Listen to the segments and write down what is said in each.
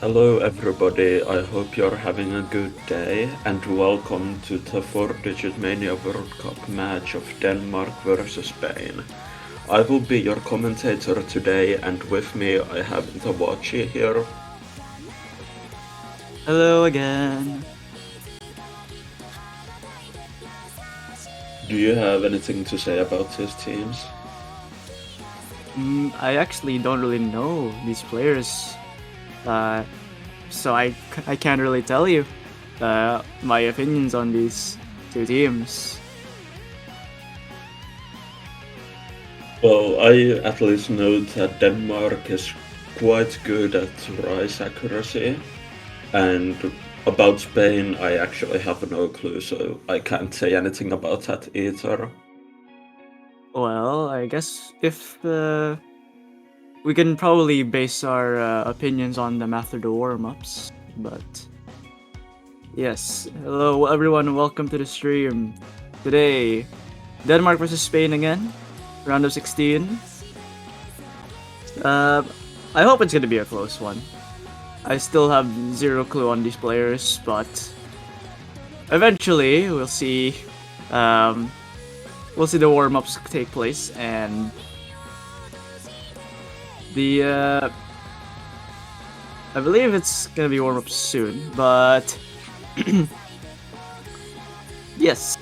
Hello everybody, I hope you're having a good day and welcome to the 4-digit Mania World Cup match of Denmark versus Spain. I will be your commentator today and with me I have Itawachi here. Hello again. Do you have anything to say about these teams? I actually don't really know these players, so I can't really tell you my opinions on these two teams. Well, I at least know that Denmark is quite good at rise accuracy, and about Spain I actually have no clue, so I can't say anything about that either. Well, I guess if we can probably base our opinions on them after the warm-ups, but yes. Hello everyone, welcome to the stream. Today, Denmark versus Spain again, round of 16. I hope it's gonna be a close one. I still have zero clue on these players, but eventually we'll see. We'll see the warm-ups take place, and the I believe it's gonna be warm-ups soon, but yes.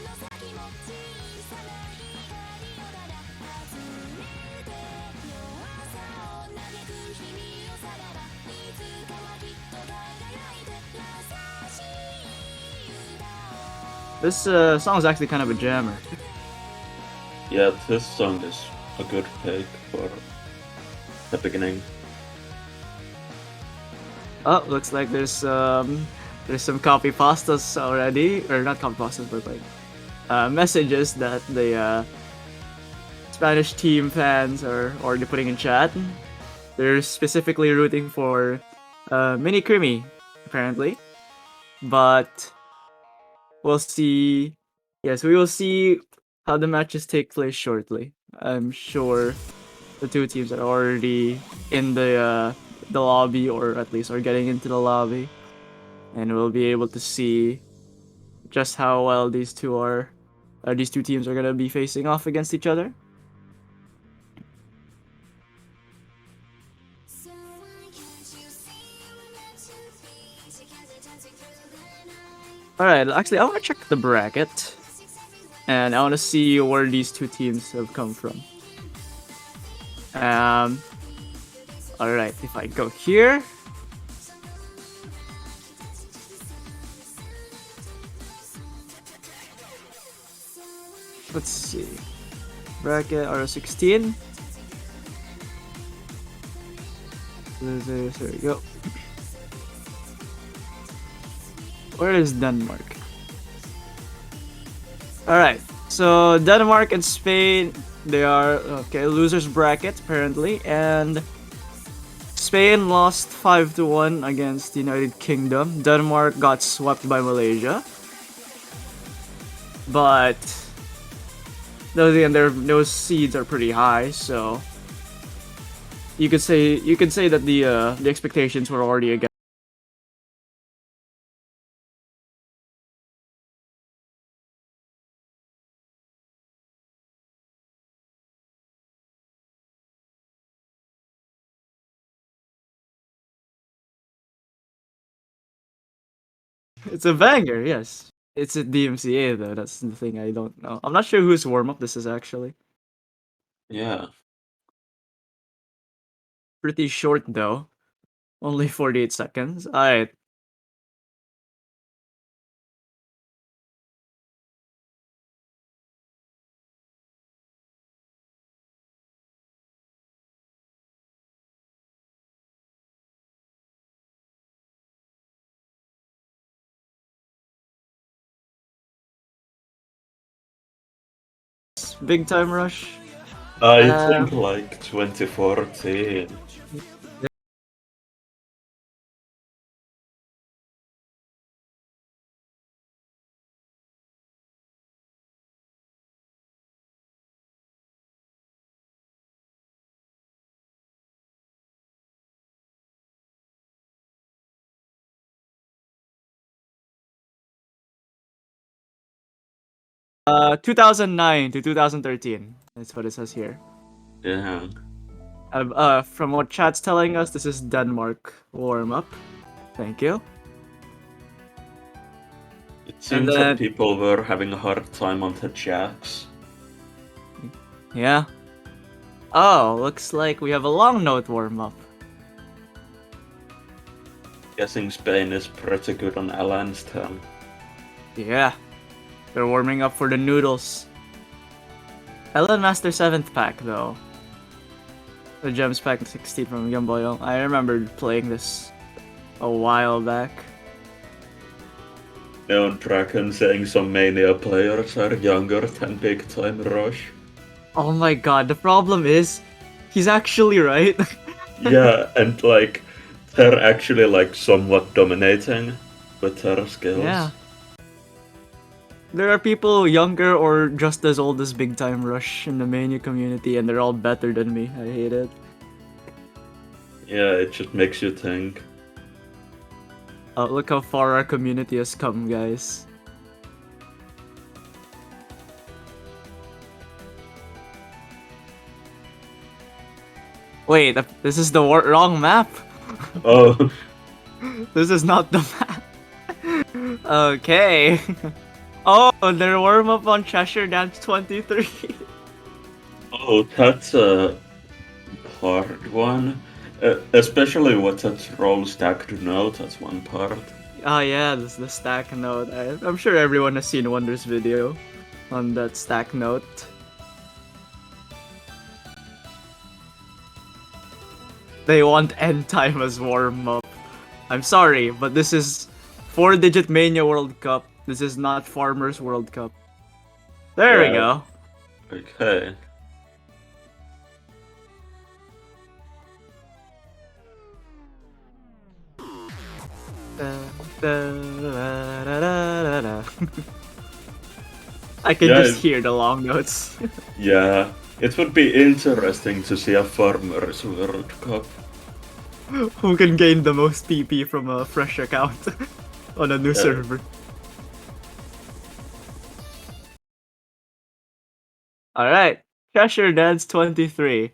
This song is actually kind of a jammer. Yeah, this song is a good pick for the beginning. Oh, looks like there's some copy pastas already, or not copy pastas, but like messages that the Spanish team fans are already putting in chat. They're specifically rooting for Mini Creamy, apparently, but we'll see. Yes, we will see how the matches take place shortly. I'm sure the two teams are already in the lobby, or at least are getting into the lobby, and we'll be able to see just how well these two teams are gonna be facing off against each other. Alright, actually I wanna check the bracket, and I wanna see where these two teams have come from. Alright, if I go here. Let's see. Bracket R16. There we go. Where is Denmark? Alright, so Denmark and Spain, they are, okay, losers bracket apparently, and Spain lost 5-1 against the United Kingdom. Denmark got swept by Malaysia. But those seeds are pretty high, so you could say that the expectations were already against. It's a banger, yes. It's a DMCA though. That's the thing I don't know. I'm not sure whose warm up this is actually. Yeah. Pretty short though. Only 48 seconds. Alright. Big time rush. I think Um, like 2014. 2009 to 2013. That's what it says here. Yeah. From what chat's telling us, this is Denmark warm up. Thank you. It And seems that then, people were having a hard time on the jacks. yeah. Oh, looks like we have a long note warm up. Guessing Spain is pretty good on Alan's turn. Yeah. They're warming up for the noodles. Ellen Master 7th pack though. The Gems pack 16 from Gamboyo. I remember playing this a while back. Neon Dragon saying some Mania players are younger than Big Time Rush. Oh my god, the problem is, he's actually right. Yeah, and like, they're actually like somewhat dominating with their skills. Yeah. There are people younger or just as old as Big Time Rush in the Mania community, and they're all better than me. I hate it. Yeah, it just makes you think. Look how far our community has come, guys. Wait, this is the wrong map. Oh, This is not the map. Okay. Oh, they're warm up on Cheshire Dance 23. oh, that's a hard one. Especially with that roll stacked note, that's one part. Oh yeah, this is the stack note. I'm sure everyone has seen Wonder's video on that stack note. They want end time as warm up. I'm sorry, but this is 4-digit Mania World Cup. This is not Farmers World Cup. There we Yeah. go. Okay. I can Yeah, just hear the long notes. Yeah, it would be interesting to see a Farmers World Cup. Who can gain the most PP from a fresh account on a new Yeah. server? Alright, Cheshire Dance 23.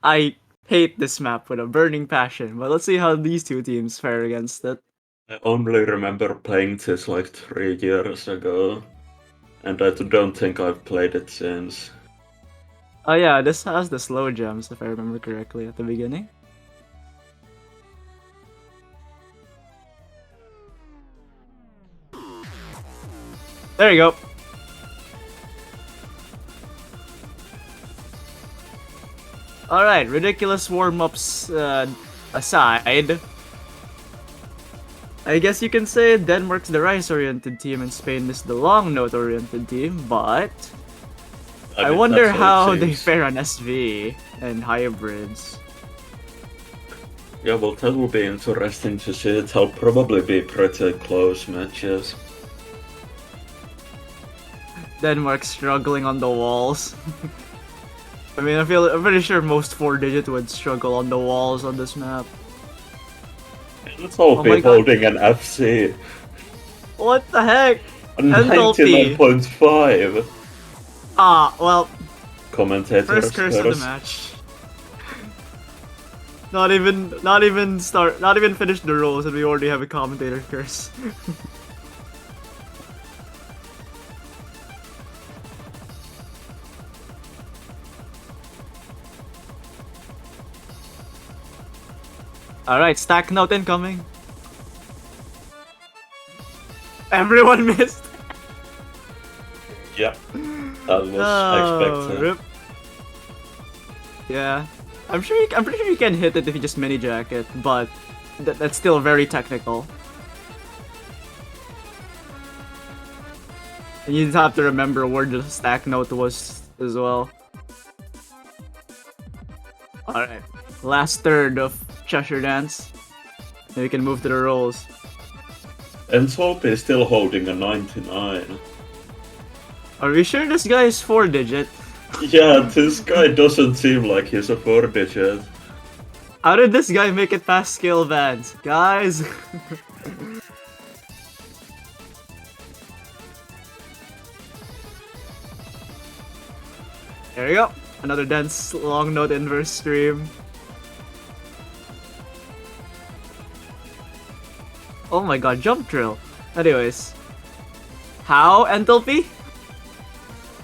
I hate this map with a burning passion, but let's see how these two teams fare against it. I only remember playing this like 3 years ago, and I don't think I've played it since. Oh yeah, this has the slow gems if I remember correctly at the beginning. There you go. Alright, ridiculous warm-ups aside. I guess you can say Denmark's the rice-oriented team and Spain is the long note-oriented team, but I mean, wonder that's how it they seems. fare on SV and hybrids. Yeah, well, that will be interesting to see. It'll probably be pretty close matches. Denmark struggling on the walls. I mean, I'm pretty sure most 4-digit would struggle on the walls on this map. Let's all Oh be my God. holding an FC. What the heck? A Enthalpy. 99.5. Ah, well, Commentators first curse of the match. Not even finish the rolls and we already have a commentator curse. Alright, stack note incoming. Everyone missed. Yeah, that was expected. Rip. Yeah, I'm pretty sure you can hit it if you just mini jack it, but that's still very technical. And you just have to remember where the stack note was as well. Alright, last third of Cheshire Dance. Then we can move to the rolls. And Soap is still holding a 99. Are we sure this guy is 4-digit? Yeah, this guy doesn't seem like he's a 4-digit. How did this guy make it past skill bands? Guys! There you go. Another dense long note inverse stream. Oh my god, jump drill. Anyways. How, Enthalpy?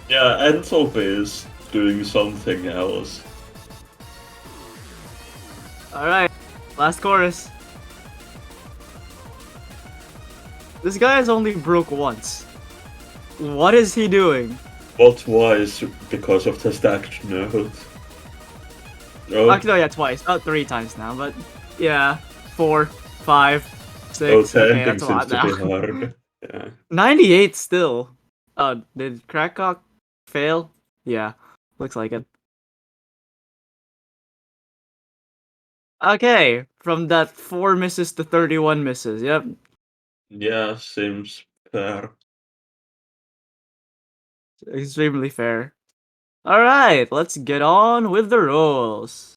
Yeah, and Soap is doing something else. Alright, last chorus. This guy has only broke once. What is he doing? But twice because of the stacked note. Oh, Actually, no, yeah, twice. Not 3 times now, but yeah. 4, 5, 6. oh, Okay, ending that's a seems lot to now. be hard. Yeah. 98 still. Did Crackcock fail? Yeah, looks like it. Okay, from that 4 misses to 31 misses. Yep. Yeah, seems fair. Extremely fair. Alright, let's get on with the rolls.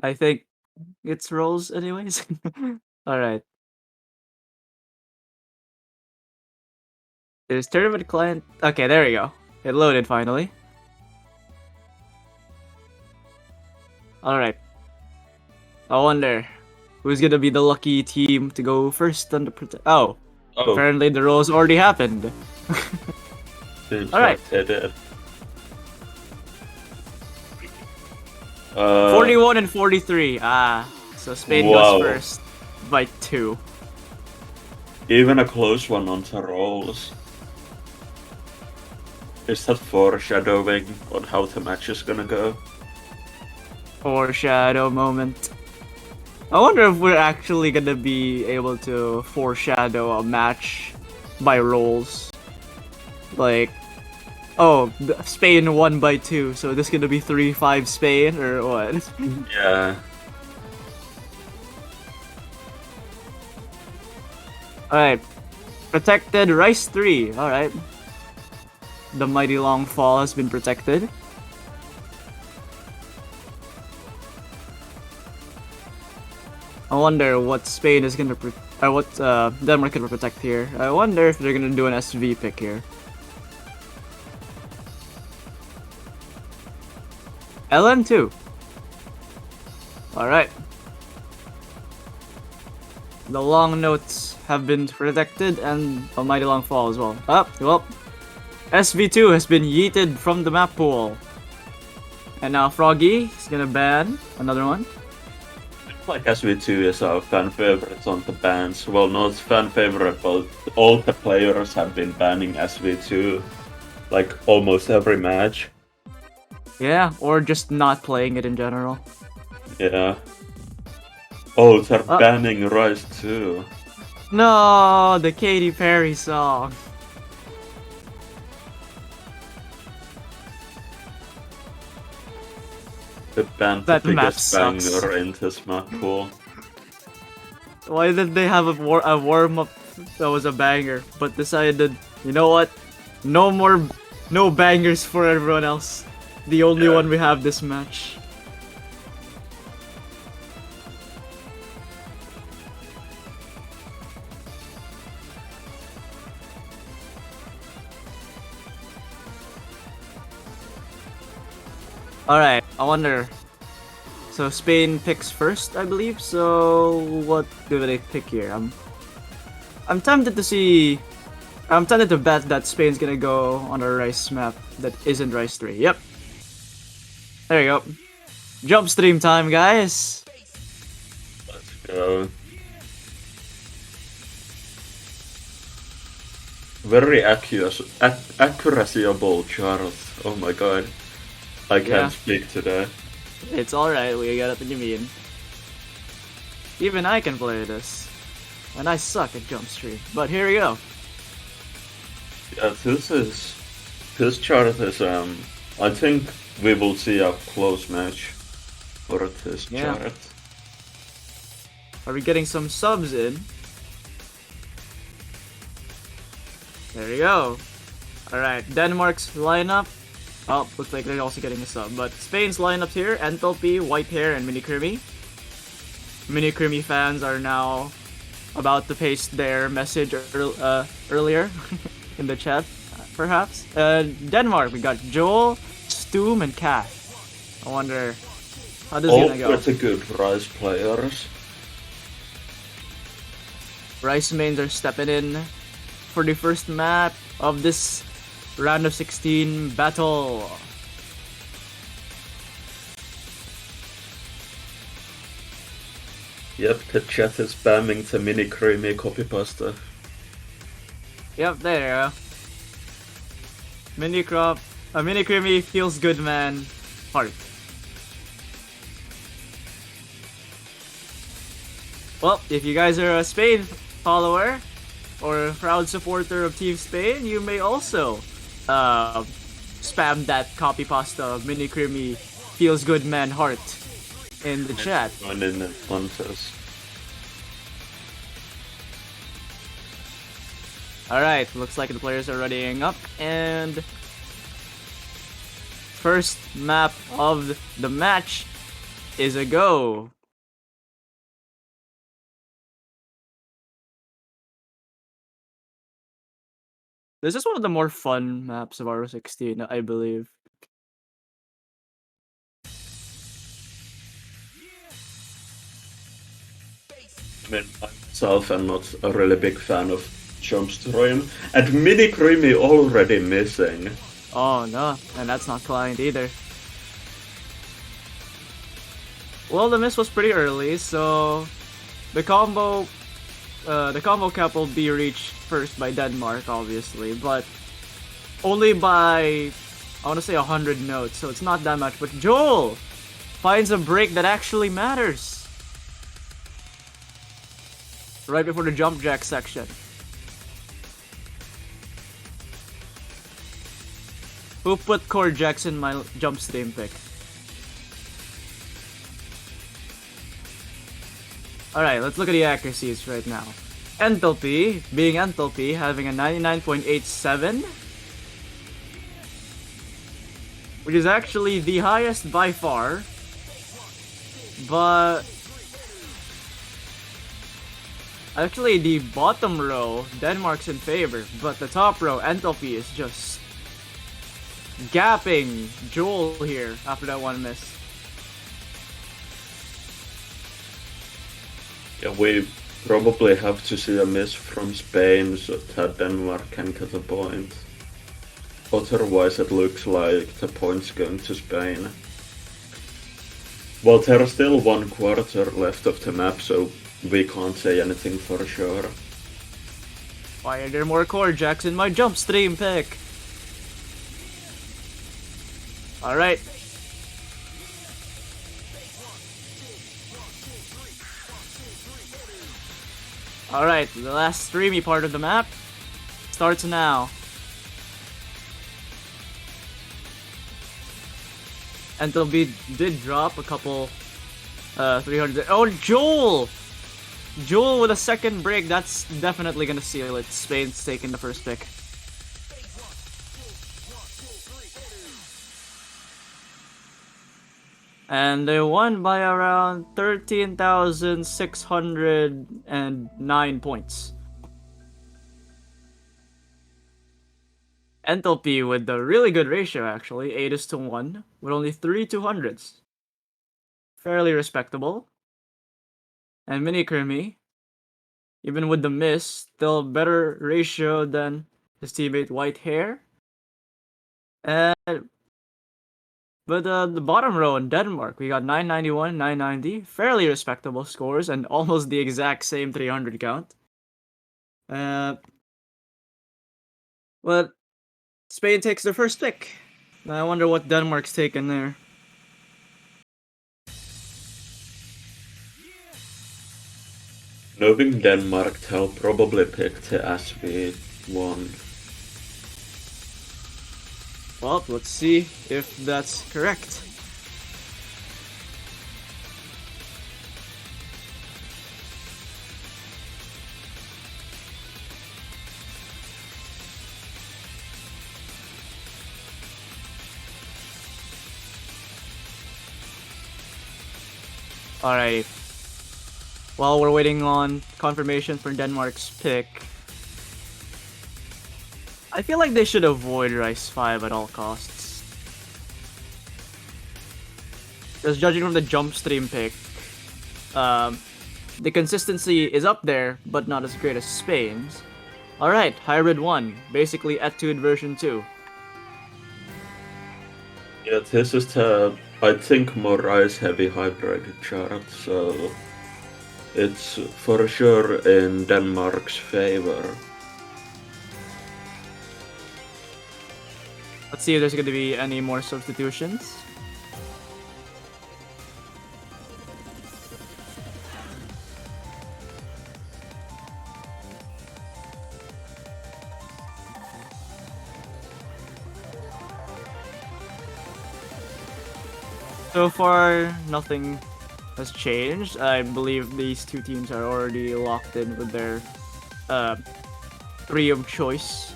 I think it's rolls anyways. Alright. There's tournament client. Okay, there we go. It loaded finally. Alright. I wonder who's gonna be the lucky team to go first on the Oh, Oh, apparently the rolls already happened. seems alright. like they did. 41 and 43. Ah, so Spain Wow. goes first by 2. Even a close one on the rolls. Is that foreshadowing on how the match is gonna go? Foreshadow moment. I wonder if we're actually gonna be able to foreshadow a match by rolls. Like, oh, Spain won by 2, so this gonna be 3-5 Spain, or what? Yeah. Alright. Protected, Rice 3. Alright. The mighty long fall has been protected. I wonder what Spain is gonna what Denmark can protect here. I wonder if they're gonna do an SV pick here. LN2. Alright. The long notes have been protected and a mighty long fall as well. Well. SV2 has been yeeted from the map pool. And now Froggy is gonna ban another one. Like SV2 is a fan favorite on the bans. Well, not fan favorite, but all the players have been banning SV2 like almost every match. Yeah, or just not playing it in general. Yeah. Oh, they're banning Rise too. No, the Katy Perry song. They banned the That map biggest sucks. banger in this map pool. Why did they have a warm up that was a banger, but decided, you know what? No bangers for everyone else. The only one we have this match. Alright, I wonder. So Spain picks first, I believe. So what do they pick here? I'm tempted to see. I'm tempted to bet that Spain's gonna go on a Rice map that isn't Rice 3. Yep. There you go. Jump stream time, guys. Let's go. Very accuracyable chart. Oh my god. I can't Yeah. speak today. It's alright, we got what you mean. Even I can play this. And I suck at jump stream. But here we go. Yeah, this chart is I think we will see a close match for this Yeah. chart. Are we getting some subs in? There you go. Alright, Denmark's lineup. Oh, looks like they're also getting a sub. But Spain's lineup here, Enthalpy, Whitehair, and Minikrimi. Minikrimi fans are now about to paste their message earlier in the chat, perhaps. Denmark, we got Joel, Stoom, and Kath. I wonder, how does it All gonna go? pretty good Rice players. Rice mains are stepping in for the first map of this round of 16 battle. Yep, the chat is spamming the Minikrimi copy pasta. Yep, there you go. Minikrimi feels good, man. Heart. Well, if you guys are a Spain follower or a proud supporter of Team Spain, you may also spam that copy pasta of Minikrimi feels good, man. Heart in the chat. One in the contest. Alright, looks like the players are readying up, and first map of the match is a go. This is one of the more fun maps of RO16, I believe. I mean, I myself am not a really big fan of Jumpstream, and Minikrimi already missing. Oh no, and that's not client either. Well, the miss was pretty early, so the combo cap will be reached first by Denmark, obviously, but only by, I want to say 100 notes, so it's not that much. But Joel finds a break that actually matters right before the jump jack section. Who put core jacks in my jump stream pick? Alright, let's look at the accuracies right now. Enthalpy, being Enthalpy, having a 99.87, which is actually the highest by far, but actually the bottom row, Denmark's in favor, but the top row, Enthalpy, is just gapping Joel here after that one miss. Yeah, we probably have to see a miss from Spain so that Denmark can get a point. Otherwise it looks like the point's going to Spain. Well, there's still 1 quarter left of the map, so we can't say anything for sure. Why are there more core jacks in my jump stream pick? Alright. Alright, the last streamy part of the map starts now. Enthalpy did drop a couple 300. Oh, Joel! Joel with a second break, that's definitely gonna seal it. Spain's taking the first pick. And they won by around 13,609 points. Enthalpy with the really good ratio, actually, 8:1, with only 3 200s. Fairly respectable. And Minikrimi, even with the miss, still better ratio than his teammate Whitehair. And but the bottom row in Denmark, we got 991, 990, fairly respectable scores and almost the exact same 300 count. But Spain takes their first pick. I wonder what Denmark's taken there. Knowing Denmark, they'll probably pick the SV1. Well, let's see if that's correct. Alright. While we're waiting on confirmation for Denmark's pick, I feel like they should avoid Rice 5 at all costs. Because judging from the jump stream pick, the consistency is up there, but not as great as Spain's. Alright, Hybrid 1, basically Etude version 2. Yeah, this is the, I think, more ice-heavy hybrid chart, so it's for sure in Denmark's favor. Let's see if there's going to be any more substitutions. So far, nothing has changed. I believe these two teams are already locked in with their three of choice.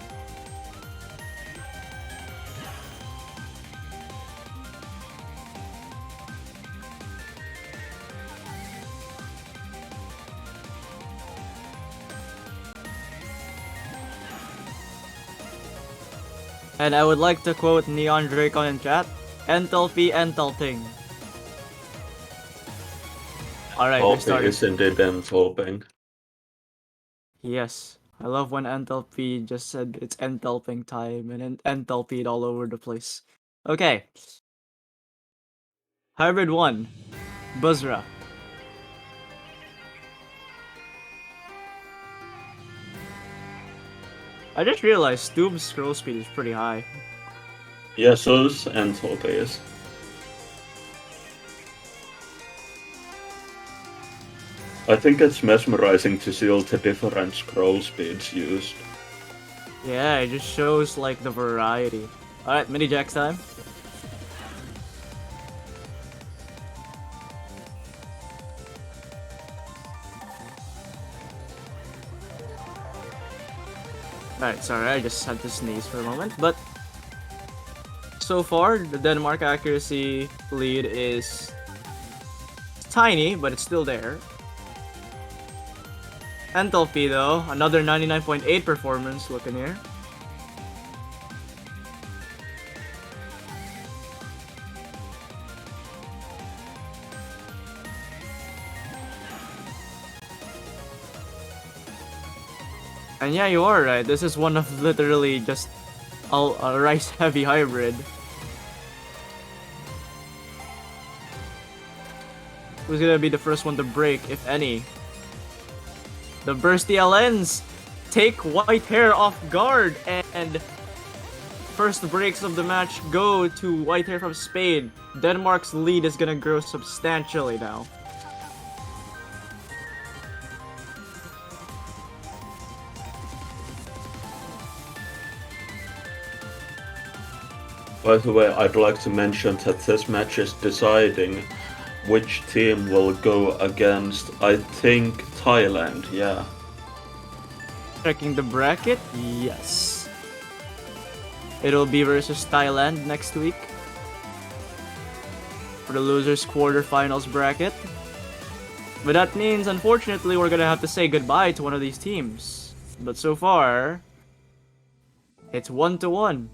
And I would like to quote Neon Dracon in chat, Enthalpy Enthalping. Alright, we started. Is indeed enthalping. Yes. I love when Enthalpy just said it's enthalping time and enthalpy all over the place. Okay. Hybrid 1. Buzra. I just realized Stoob's scroll speed is pretty high. Yeah, so is enthalpies. I think it's mesmerizing to see all the different scroll speeds used. Yeah, it just shows like the variety. Alright, mini jacks time. Alright, sorry, I just had to sneeze for a moment, but so far the Denmark accuracy lead is tiny, but it's still there. Enthalpy though, another 99.8 performance looking here. And yeah, you are right. This is one of literally just a rice heavy hybrid. Who's gonna be the first one to break, if any? The Bursty LNs take Whitehair off guard, and first breaks of the match go to Whitehair from Spain. Denmark's lead is gonna grow substantially now. By the way, I'd like to mention that this match is deciding which team will go against, I think, Thailand, yeah. Checking the bracket? Yes. It'll be versus Thailand next week for the losers quarterfinals bracket. But that means, unfortunately, we're gonna have to say goodbye to one of these teams. But so far, it's 1-1.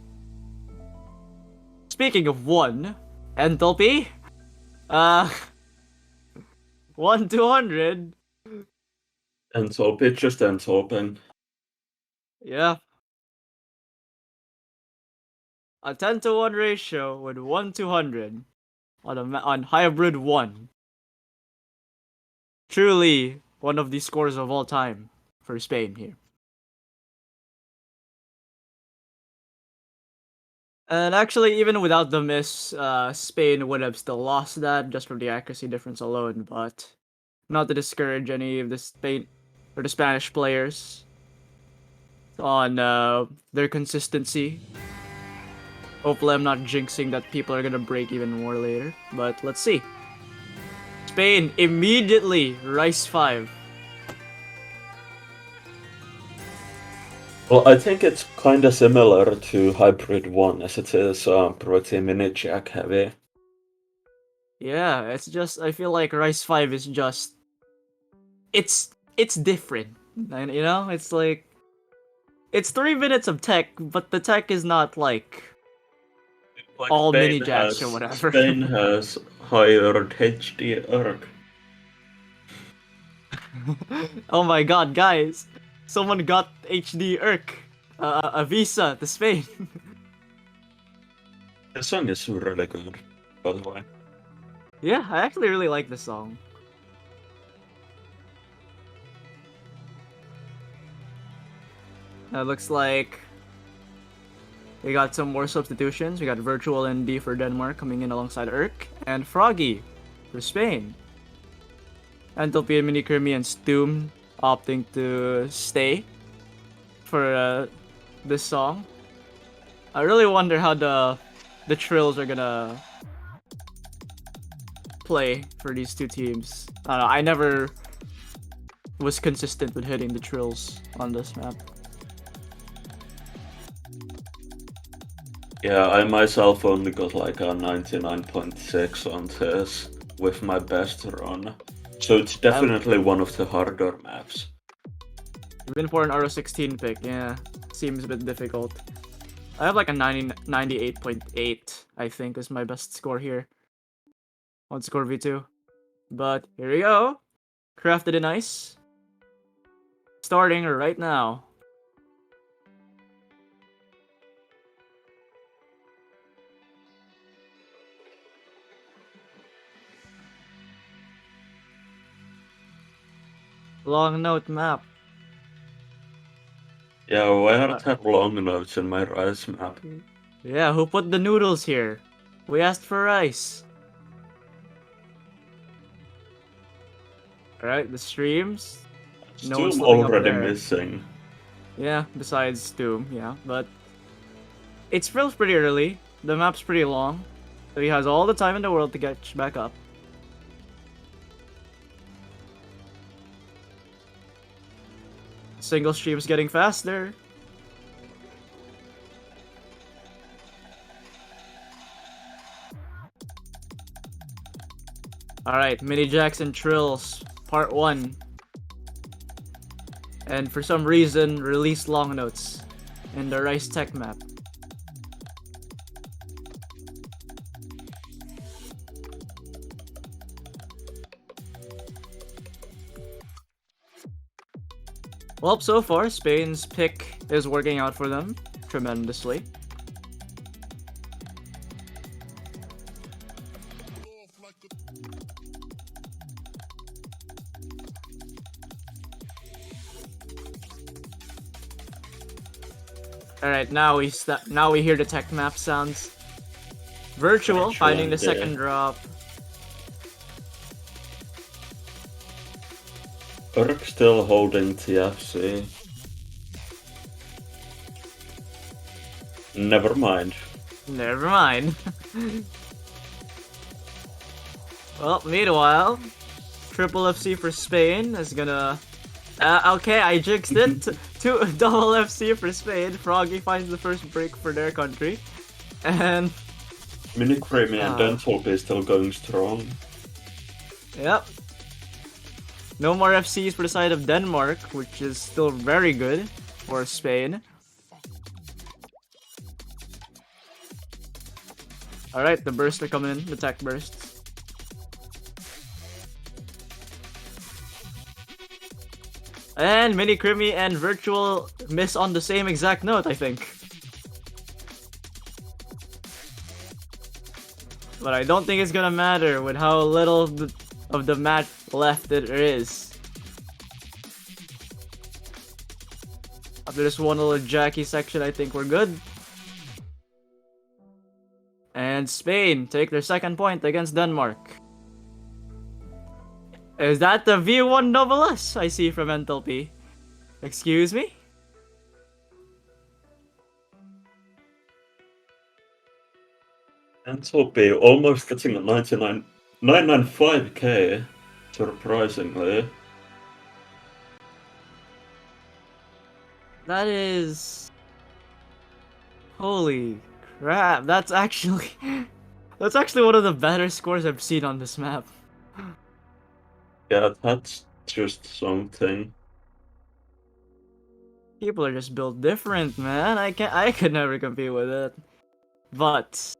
Speaking of 1, Enthalpy? 1-200. Enthalpy just enthalping. Yeah. A 10-to-1 ratio with 1-200 on Hybrid 1. Truly one of the scores of all time for Spain here. And actually, even without the miss, Spain would have still lost that just from the accuracy difference alone. But not to discourage any of the Spain or the Spanish players on their consistency. Hopefully, I'm not jinxing that people are gonna break even more later. But let's see. Spain immediately Rice 5. Well, I think it's kinda similar to Hybrid 1 as it is pretty mini-jack heavy. Yeah, it's just I feel like Rice 5 is just it's different. And you know, it's like it's 3 minutes of tech, but the tech is not like Like all mini jacks or whatever. Spain has higher HD arc. Oh my god, guys. Someone got HD Urk. A visa to Spain. The song is really good, by the way. Yeah, I actually really like the song. It looks like we got some more substitutions. We got Virtual ND for Denmark coming in alongside Urk, and Froggy for Spain. Enthalpy and Minikrimi and Stoom opting to stay for this song. I really wonder how the Trills are gonna play for these two teams. I don't know, I never was consistent with hitting the Trills on this map. Yeah, I myself only got like a 99.6 on this with my best run. So it's definitely one of the harder maps. Even for an RO16 pick, yeah, seems a bit difficult. I have like a 98.8, I think, is my best score here on Score V2. But here we go. Crafted in ice. Starting right now. Long note map. Yeah, why are there long notes in my Rice map? Yeah, who put the noodles here? We asked for rice. Alright, the streams. No one's Still slipping up already there. missing. Yeah, besides Doom, yeah, but it's feels pretty early. The map's pretty long, so he has all the time in the world to get back up. Single stream's getting faster. Alright, Mini Jacks and Trills, part 1. And for some reason, release long notes in the Rice Tech map. Well, so far, Spain's pick is working out for them tremendously. Alright, now we hear the tech map sounds. Virtual finding the second drop. Urk still holding TFC. Never mind. Never mind. Well, meanwhile, Triple FC for Spain is gonna... okay, I jinxed it. Two double FC for Spain. Froggy finds the first break for their country. And... Minikrimi and Enthalpy is still going strong. Yep. No more FCs for the side of Denmark, which is still very good for Spain. Alright, the bursts are coming in, the tech bursts. And Mini Crimmy and Virtual miss on the same exact note, I think. But I don't think it's gonna matter with how little of the match left there is. After this one little Jackie section, I think we're good. And Spain take their second point against Denmark. Is that the V1 Double S I see from Enthalpy? Excuse me? Enthalpy almost getting a 995k, surprisingly. That is... Holy crap, that's actually... That's actually one of the better scores I've seen on this map. Yeah, that's just something. People are just built different, man. I could never compete with it. But...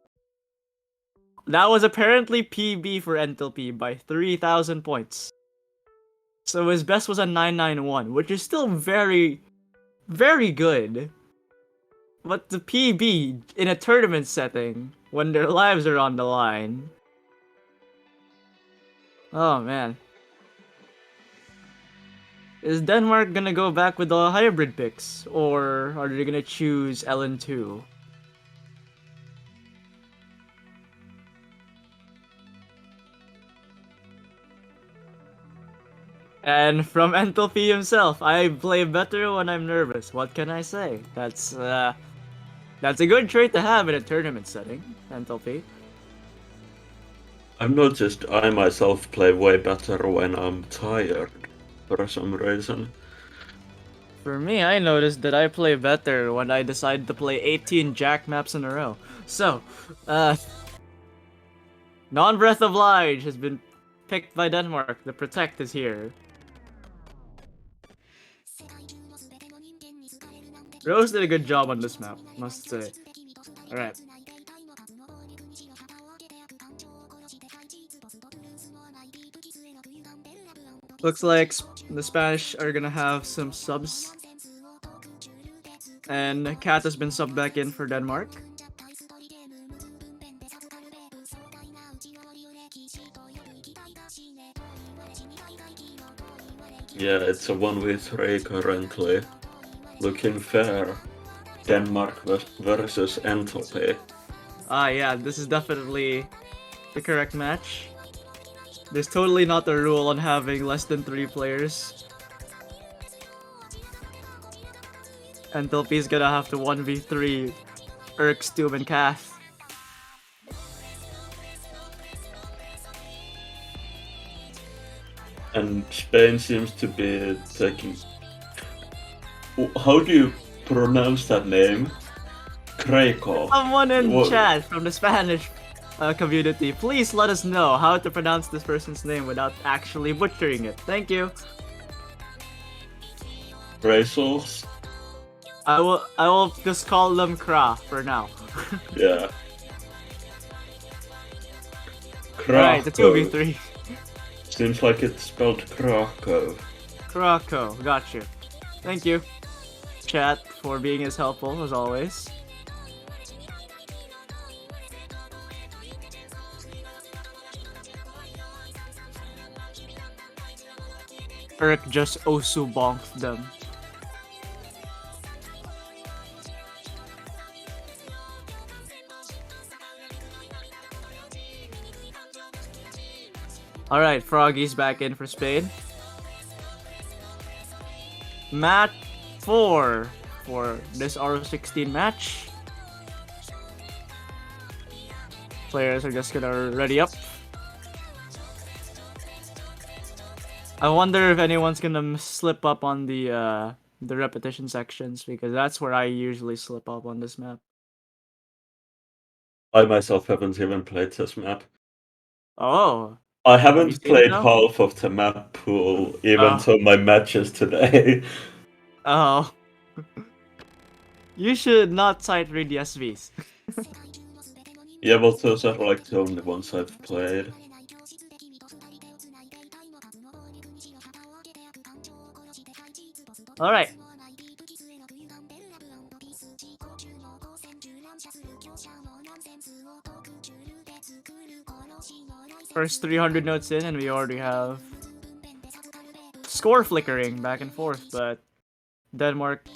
That was apparently PB for Enthalpy by 3,000 points. So his best was a 991, which is still very, very good. But the PB in a tournament setting, when their lives are on the line... Oh man. Is Denmark gonna go back with the hybrid picks? Or are they gonna choose LN2? And from Enthalpy himself, I play better when I'm nervous. What can I say? That's a good trait to have in a tournament setting, Enthalpy. I've noticed I myself play way better when I'm tired, for some reason. For me, I noticed that I play better when I decide to play 18 Jack maps in a row. So, Non-Breath of Lige has been picked by Denmark. The Protect is here. Rose did a good job on this map, must say. Alright. Looks like the Spanish are gonna have some subs. And Cat has been subbed back in for Denmark. Yeah, it's a 1v3 currently. Looking fair. Denmark versus Enthalpy. Ah, yeah, this is definitely the correct match. There's totally not a rule on having less than 3 players. Enthalpy's gonna have to 1v3 Urk, Stube, and Kath. And Spain seems to be taking... How do you pronounce that name? Kreiko. Someone in chat from the Spanish community, please let us know how to pronounce this person's name without actually butchering it. Thank you. Brazils? I will just call them Kra for now. Yeah. Alright, the 2v3. Seems like it's spelled Krakow. Krakow, got you. Thank you, chat, for being as helpful as always. Urk just Osu bonked them. Alright, Froggy's back in for Spain. Match 4 for this R16 match. Players are just gonna ready up. I wonder if anyone's gonna slip up on the repetition sections, because that's where I usually slip up on this map. I myself haven't even played this map. Oh. I haven't played half of the map pool, even to my matches today. Oh. You should not sight read the SVs. Yeah, but those are like the only ones I've played. Alright. First 300 notes in, and we already have score flickering back and forth, but Denmark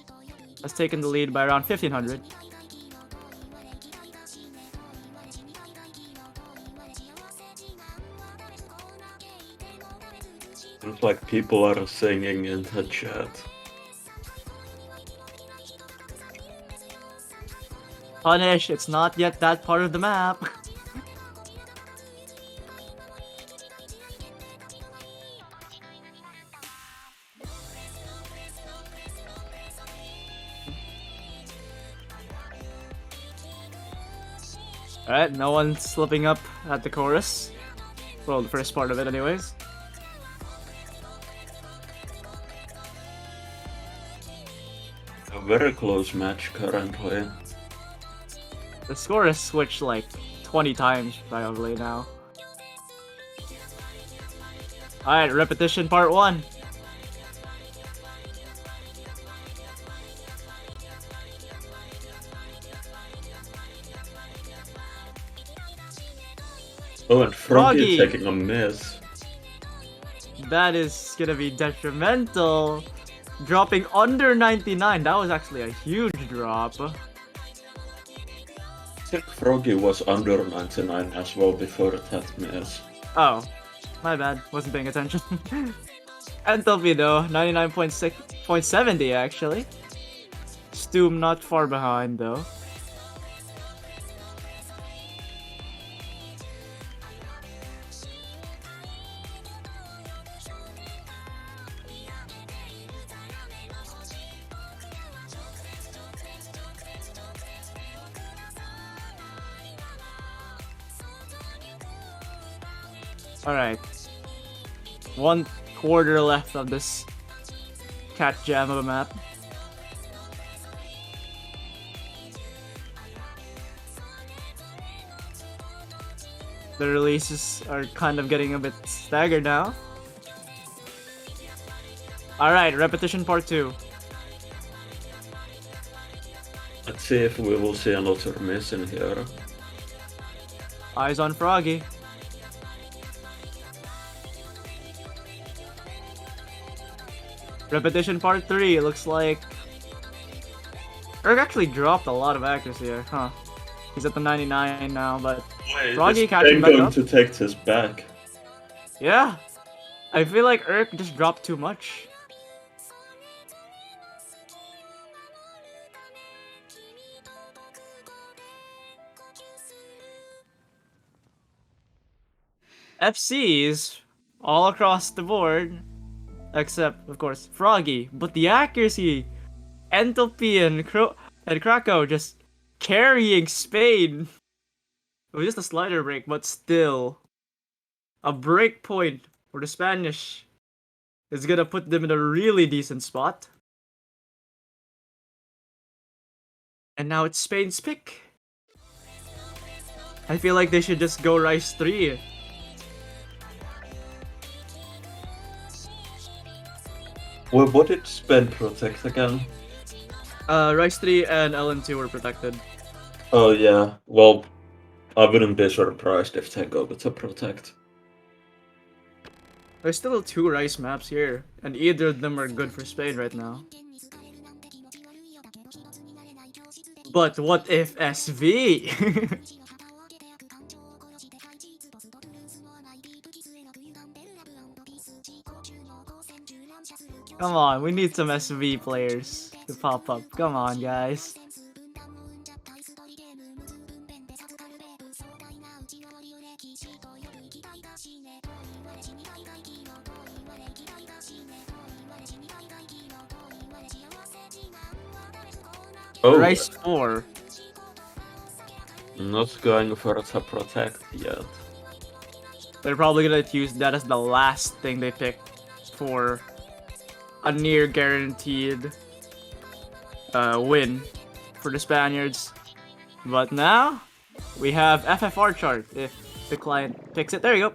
has taken the lead by around 1500. Looks like people are singing in the chat. Punish, it's not yet that part of the map. Alright, no one's slipping up at the chorus. Well, the first part of it anyways. A very close match currently. The score has switched like 20 times probably now. Alright, repetition part 1. Oh, and Froggy Froggy! taking a miss. That is gonna be detrimental. Dropping under 99, that was actually a huge drop. I think Froggy was under 99 as well before that miss. Oh, my bad, wasn't paying attention. Enthalpy though, 99.70 actually. Stoom not far behind though. Alright. 1/4 left of this cat jam of a map. The releases are kind of getting a bit staggered now. Alright, repetition part 2. Let's see if we will see another miss in here. Eyes on Froggy. Repetition part 3, it looks like Erg actually dropped a lot of accuracy here, huh? He's at the 99 now, but Wait, Froggy is catching Spain back going up? to take this back? Yeah! I feel like Erg just dropped too much. FCs all across the board, except of course Froggy, but the accuracy, Enthalpy and Krakow just carrying Spain. It was just a slider break, but still, a break point for the Spanish is gonna put them in a really decent spot. And now it's Spain's pick. I feel like they should just go Rice 3. Well, what did Spain protect again? Rice 3 and LN2 were protected. Oh yeah, well, I wouldn't be surprised if they go with a protect. There's still 2 Rice maps here, and either of them are good for Spain right now. But what if SV? Come on, we need some SV players to pop up. Come on, guys. Oh, Rice 4. not going for the protect yet. They're probably gonna use that as the last thing they pick for a near guaranteed win for the Spaniards. But now we have FFR chart if the client picks it. There you go.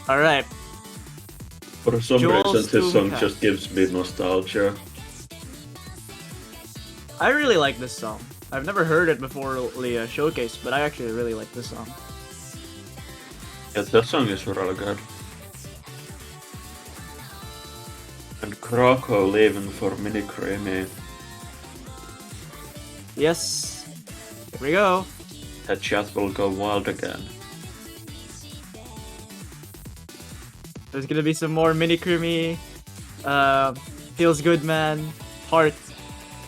Alright. For some Joel reason, this song Stoomcat. just gives me nostalgia. I really like this song. I've never heard it before the showcase, but I actually really like this song. Yeah, that song is really good. And Krakow leaving for Mini Creamy. Yes. Here we go. That chat will go wild again. There's gonna be some more Mini Creamy, Feels Good Man, heart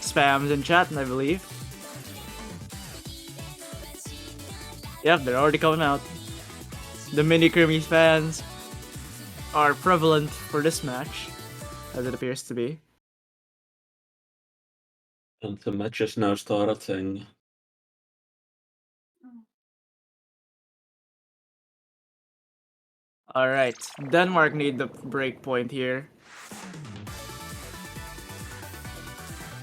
spams in chat, I believe. Yep, they're already coming out. The Mini Creamy fans are prevalent for this match, as it appears to be. And the match is now starting. Alright, Denmark need the break point here.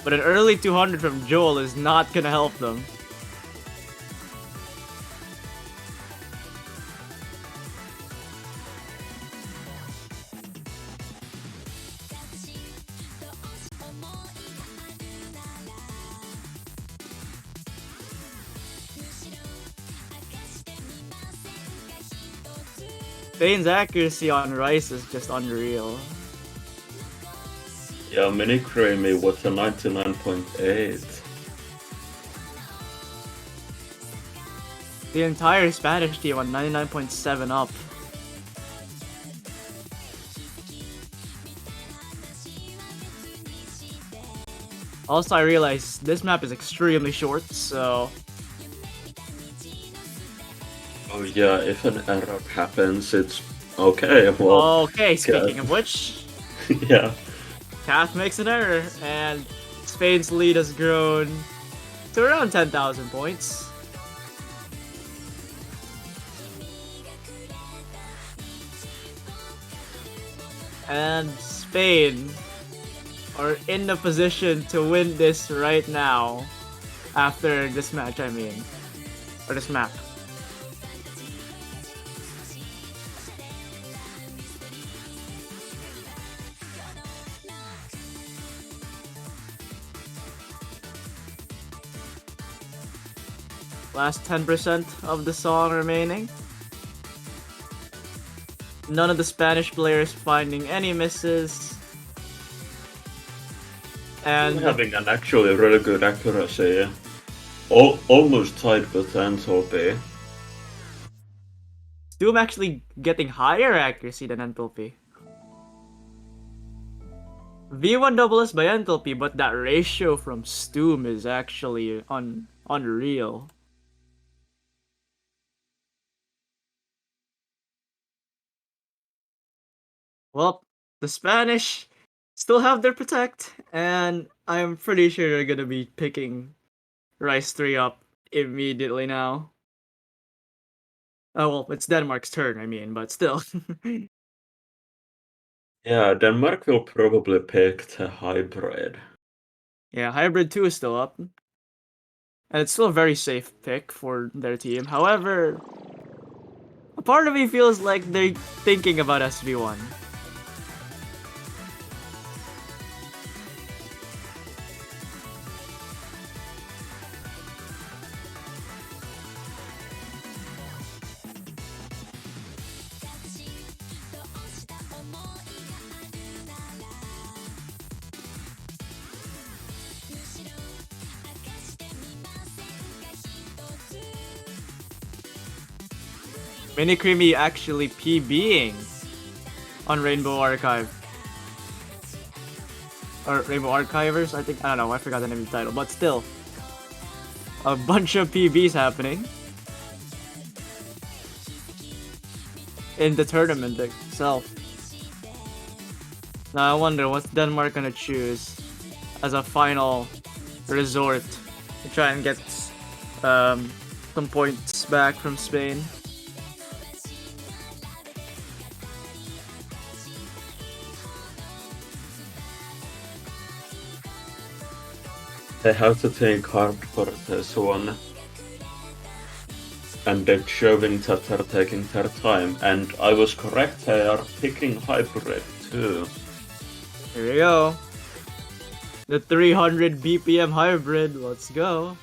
But an early 200 from Joel is not gonna help them. Bane's accuracy on Rice is just unreal. Yeah, Mini Creamy with a 99.8. The entire Spanish team on 99.7 up. Also, I realize this map is extremely short, so Oh yeah, if an error happens, it's okay. Well, okay, speaking of which, yeah. Kath makes an error, and Spain's lead has grown to around 10,000 points. And Spain are in the position to win this right now. After this match, I mean. Or this map. Last 10% of the song remaining. None of the Spanish players finding any misses. And Having an actually really good accuracy. Almost tied with Enthalpy. Doom actually getting higher accuracy than Enthalpy. V1 double S by Enthalpy, but that ratio from Stoom is actually unreal. Well, the Spanish still have their protect, and I'm pretty sure they're gonna be picking Rice 3 up immediately now. Oh well, it's Denmark's turn, I mean, but still. Yeah, Denmark will probably pick the hybrid. Yeah, Hybrid 2 is still up. And it's still a very safe pick for their team. However, a part of me feels like they're thinking about SV1. Mini Creamy actually PBing on Rainbow Archive. Or Rainbow Archivers, I think. I don't know, I forgot the name of the title, but still. A bunch of PBs happening in the tournament itself. Now I wonder what's Denmark gonna choose as a final resort to try and get some points back from Spain. They have to think hard for this one. and it's showing that they're taking their time, and I was correct, they are picking hybrid too. Here we go. The 300 BPM hybrid, let's go.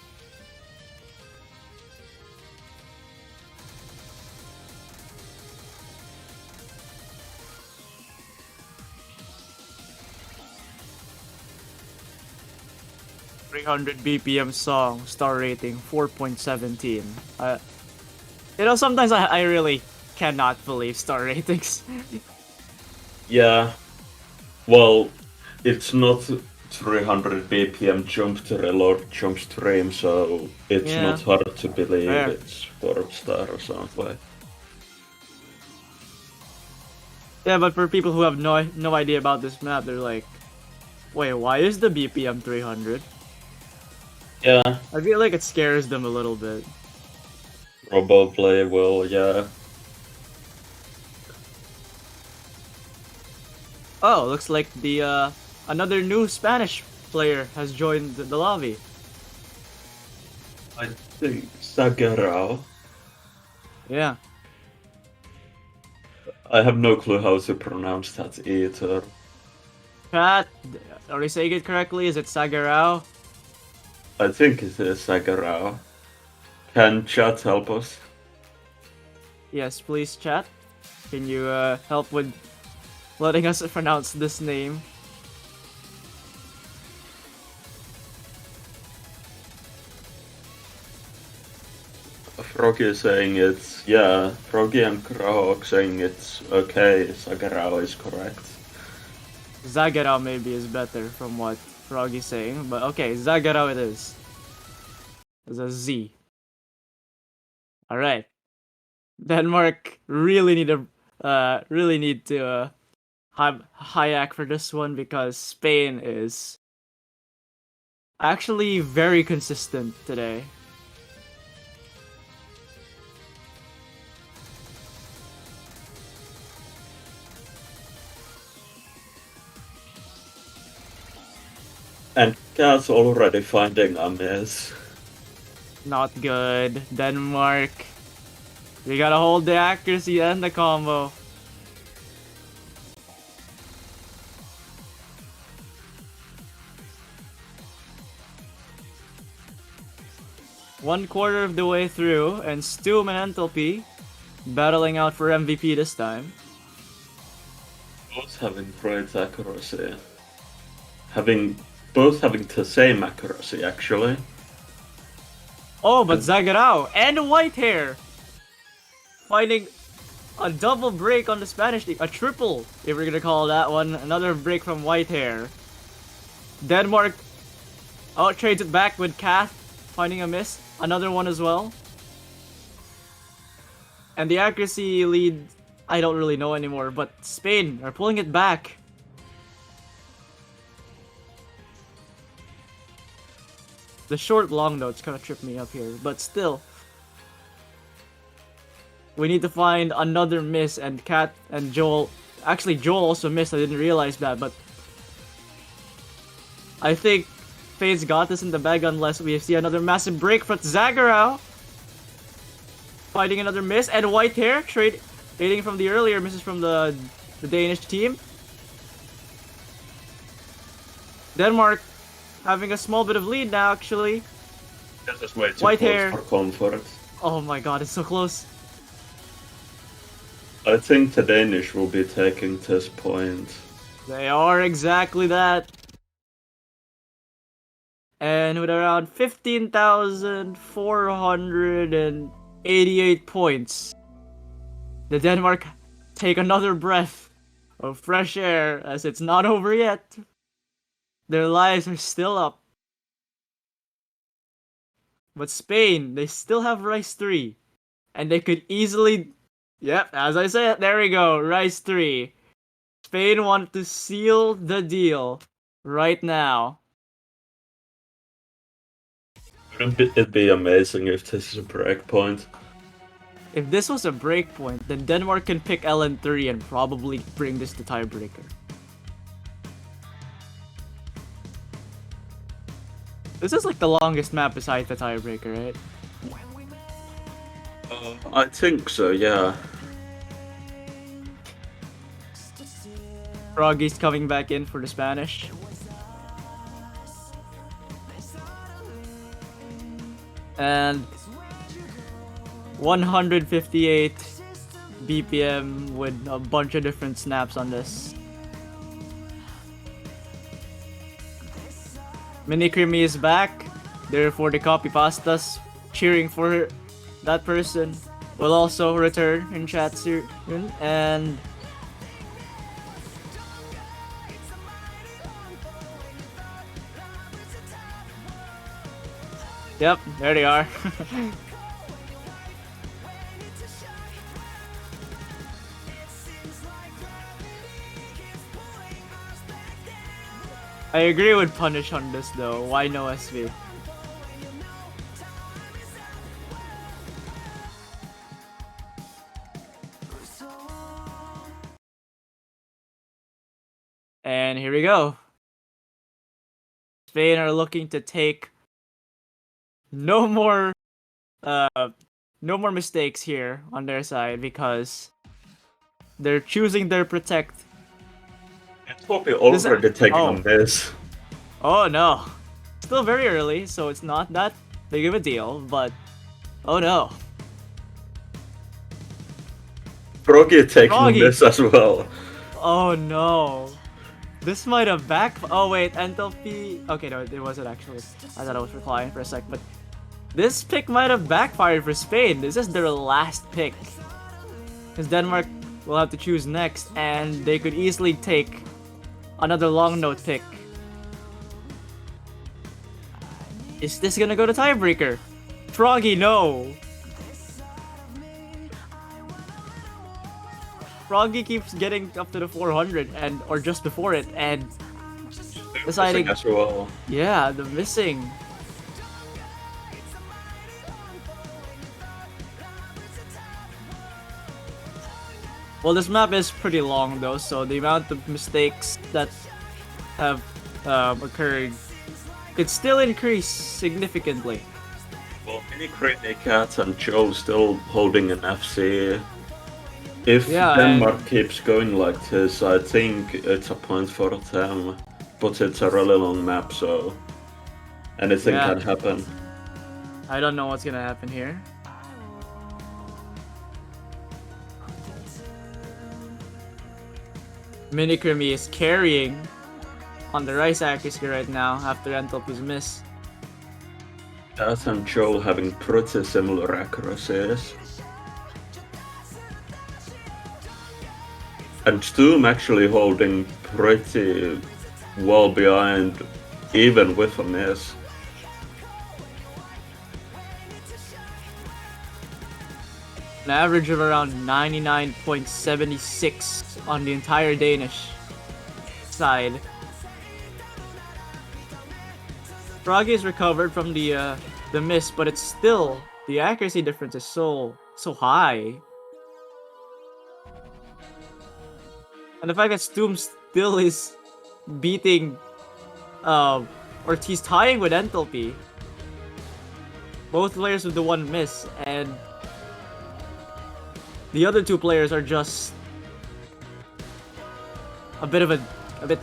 BPM song, star rating 4.17. Sometimes I really cannot believe star ratings. Yeah, well, it's not 300 BPM jump to reload jump stream, so it's not hard to believe it's 4-star or something. Yeah, but for people who have no idea about this map, they're like, wait, why is the BPM 300? Yeah. I feel like it scares them a little bit. Probably will, yeah. Oh, looks like the another new Spanish player has joined the lobby. I think Sagarao. Yeah. I have no clue how to pronounce that either. Pat, are we saying it correctly? Is it Sagarao? I think it is Sagarao. Can chat help us? Yes, please chat. Can you help with letting us pronounce this name? Froggy is saying it's, yeah, Froggy and Krahok saying it's okay, Sagarao is correct. Zagarao maybe is better from what Froggy's saying, but okay, Zagarao it is. There's a Z. Alright. Denmark really need to have Hayak for this one because Spain is actually very consistent today. And Cat's already finding a miss. Not good. Denmark. We gotta hold the accuracy and the combo. One quarter of the way through, and Stoom and Enthalpy battling out for MVP this time. Both having great accuracy. Both having the same accuracy, actually. Oh, but Zagarao and Whitehair finding a double break on the Spanish team. A triple, if we're gonna call that one. Another break from Whitehair. Denmark trades it back with Kath finding a miss. Another one as well. And the accuracy lead, I don't really know anymore, but Spain are pulling it back. The short long notes kind of trip me up here, but still. We need to find another miss, and Kat and Joel... Actually, Joel also missed, I didn't realize that, but... I think FaZe got this in the bag unless we see another massive break from Zagarao. Finding another miss, and Whitehair trading from the earlier misses from the Danish team. Denmark having a small bit of lead now, actually. Just way too Whitehair close for comfort. Oh my god, it's so close. I think the Danish will be taking this point. They are exactly that. And with around 15,488 points, the Denmark take another breath of fresh air as it's not over yet. Their lives are still up. But Spain, they still have Rice 3. And they could easily... Yep, as I said, there we go, Rice 3. Spain want to seal the deal right now. Wouldn't it be amazing if this is a breakpoint? If this was a breakpoint, then Denmark can pick LN3 and probably bring this to tiebreaker. This is like the longest map besides the tiebreaker, right? I think so, yeah. Froggy's coming back in for the Spanish. And 158 BPM with a bunch of different snaps on this. Mini Creamy is back. Therefore, the copy pastas cheering for that person will also return in chat soon. And yep, there they are. I agree with Punish on this though. Why no SV? And here we go. Spain are looking to take no more mistakes here on their side because they're choosing their protect. It's probably already taking oh. on this. Oh no. Still very early, so it's not that big of a deal, but oh no. Froggy taking Froggy. this as well. Oh no. This might have oh wait, Enthalpy. Okay, no, it wasn't actually. I thought I was replying for a sec, but this pick might have backfired for Spain. This is their last pick. Because Denmark will have to choose next, and they could easily take another long note pick. Is this gonna go to tiebreaker? Froggy, no! Froggy keeps getting up to the 400 or just before it and deciding as well. Yeah, the missing. Well, this map is pretty long though, so the amount of mistakes that have occurred could still increase significantly. Well, Mini Creamy Cat and Joe still holding an FC. If Denmark keeps going like this, I think it's a point for them. But it's a really long map, so anything can happen. I don't know what's gonna happen here. Mini Creamy is carrying on the rice accuracy right now after Enthalpy's miss. Cat and Joe having pretty similar accuracies. And Stoom actually holding pretty well behind, even with a miss. An average of around 99.76 on the entire Danish side. Froggy's recovered from the miss, but it's still, the accuracy difference is so high. And the fact that Stoom still is beating, or he's tying with Enthalpy. Both players with the one miss, and the other two players are just a bit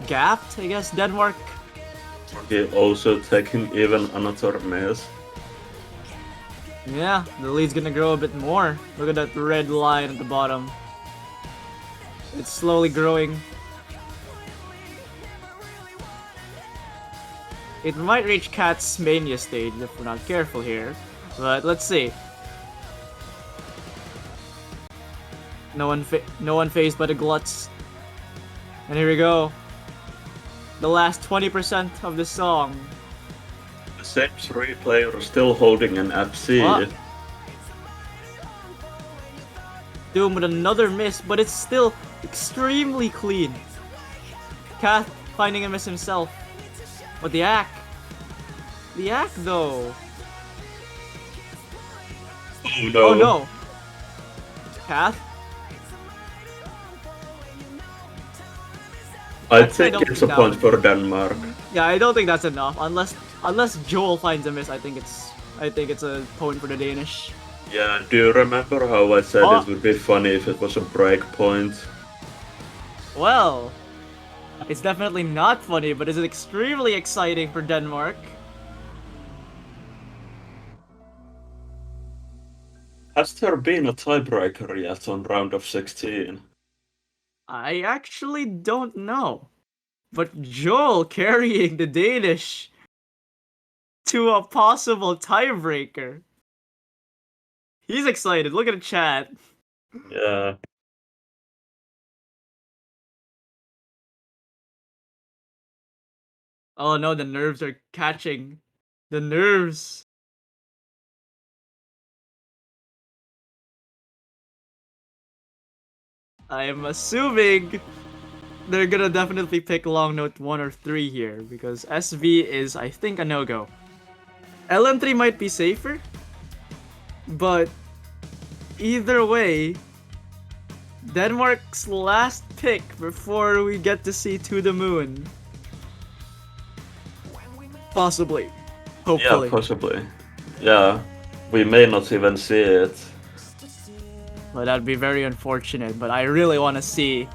gapped, I guess. Denmark. Okay, also taking even another miss. Yeah, the lead's gonna grow a bit more. Look at that red line at the bottom. It's slowly growing. It might reach Cat's mania stage if we're not careful here, but let's see. No one phased by the gluts. And here we go. The last 20% of the song. The same three players still holding an FC. What? Doom with another miss, but it's still extremely clean. Cat finding a miss himself. But the act though. Oh no. Oh no. Cat? I think it's a point for Denmark. Yeah, I don't think that's enough. Unless Joel finds a miss, I think it's a point for the Danish. Yeah, do you remember how I said Oh. it would be funny if it was a breakpoint? Well, it's definitely not funny, but it's extremely exciting for Denmark. Has there been a tiebreaker yet on round of 16? I actually don't know. But Joel carrying the Danish to a possible tiebreaker. He's excited. Look at the chat. Yeah. Oh no, the nerves are catching. The nerves. I am assuming they're gonna definitely pick long note 1 or 3 here because SV is, I think, a no-go. LN3 might be safer, but either way, Denmark's last pick before we get to see To the Moon. Possibly. Hopefully. Yeah, possibly. Yeah, we may not even see it. But that'd be very unfortunate. But I really want to see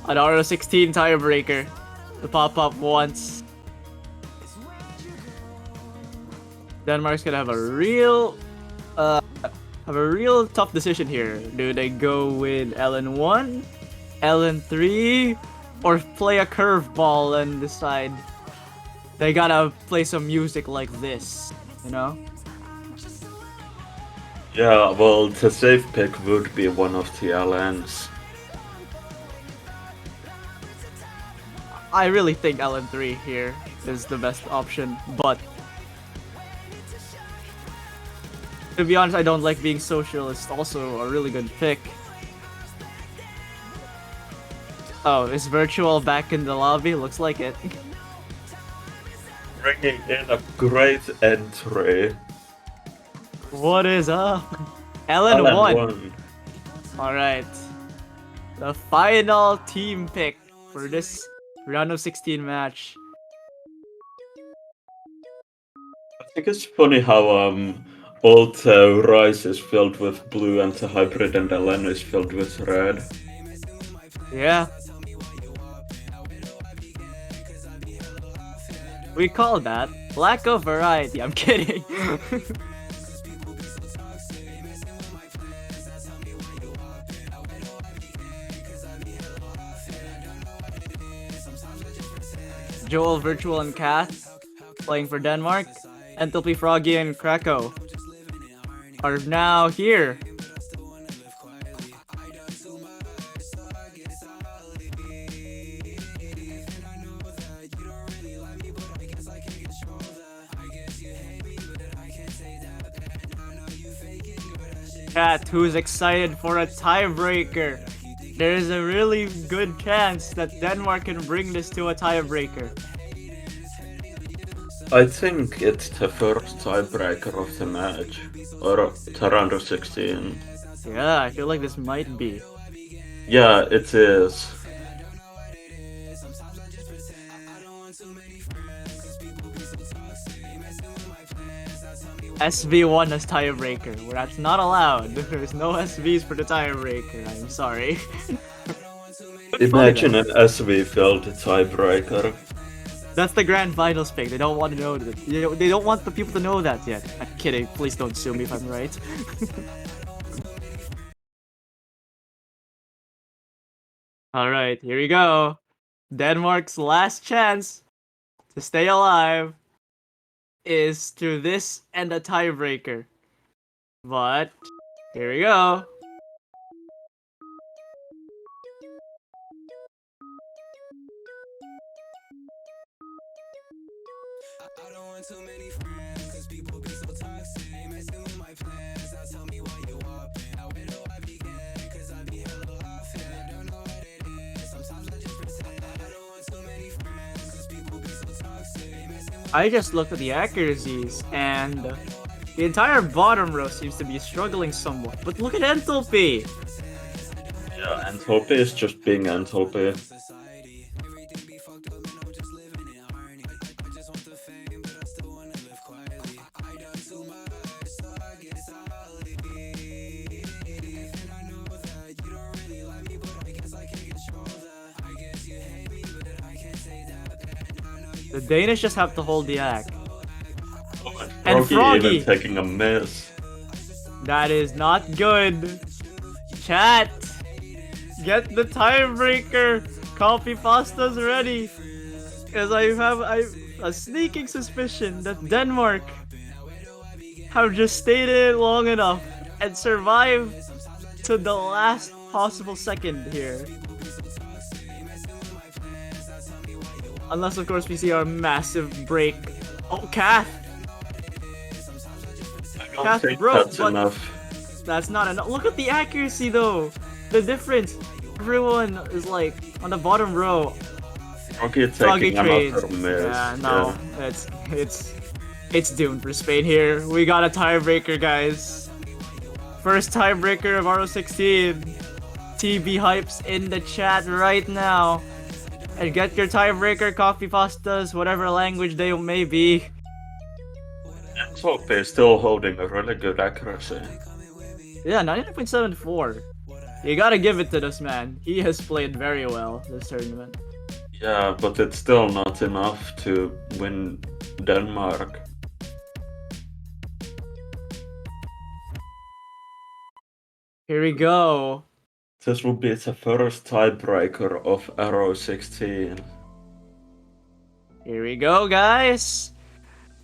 an RO16 tiebreaker to pop up once. Denmark's gonna have a real tough decision here. Do they go with LN1, LN3, or play a curveball and decide they gotta play some music like this, you know? Yeah, well, the safe pick would be one of the LNs. I really think LN3 here is the best option, but to be honest, I don't like being social. It's also a really good pick. Oh, is Virtual back in the lobby? Looks like it. Bringing in a great entry. What is up? LN1. Alright. The final team pick for this round of 16 match. I think it's funny how both Rise is filled with blue and the Hybrid and LN is filled with red. Yeah. We call that lack of variety. I'm kidding. Joel, Virtual, and Kath playing for Denmark. Enthalpy, Froggy, and Krakow are now here. Kat, who's excited for a tiebreaker. There is a really good chance that Denmark can bring this to a tiebreaker. I think it's the first tiebreaker of the match, or the round of 16. Yeah, I feel like this might be. Yeah, it is. SV1 as tiebreaker, where that's not allowed. There's no SVs for the tiebreaker, I'm sorry. Imagine an SV filled tiebreaker. That's the grand finals pick. They don't want to know that. They don't want the people to know that yet. I'm kidding. Please don't sue me if I'm right. Alright, here we go. Denmark's last chance to stay alive is through this and a tiebreaker. But, here we go. I don't want too many friends, cause people be so toxic. Messing with my plans, now tell me why you up. Now where do I begin? Cause I be hella off, yeah, I don't know what it is. Sometimes I just pretend. I don't want too many friends, cause people be so toxic. I just looked at the accuracies, and the entire bottom row seems to be struggling somewhat. But look at Enthalpy! Yeah, Enthalpy is just being Enthalpy. The Danish just have to hold the act. And And Froggy! even taking a miss. That is not good. Chat! Get the tiebreaker! Coffee pasta's ready! Because I have a sneaking suspicion that Denmark have just stayed in long enough and survived to the last possible second here. Unless, of course, we see our massive break. Oh, Kath! I Kath think broke, that's but enough. that's not enough. Look at the accuracy, though! The difference. Everyone is like on the bottom row. Froggy Froggy taking trades. another miss. Yeah, no, it's doomed for Spain here. We got a tiebreaker, guys. First tiebreaker of RO16. TB hypes in the chat right now. And get your tiebreaker coffee pastas, whatever language they may be. Soapy is still holding a really good accuracy. Yeah, 99.74. You gotta give it to this man. He has played very well this tournament. Yeah, but it's still not enough to win Denmark. Here we go. This will be the first tiebreaker of Arrow 16. Here we go, guys.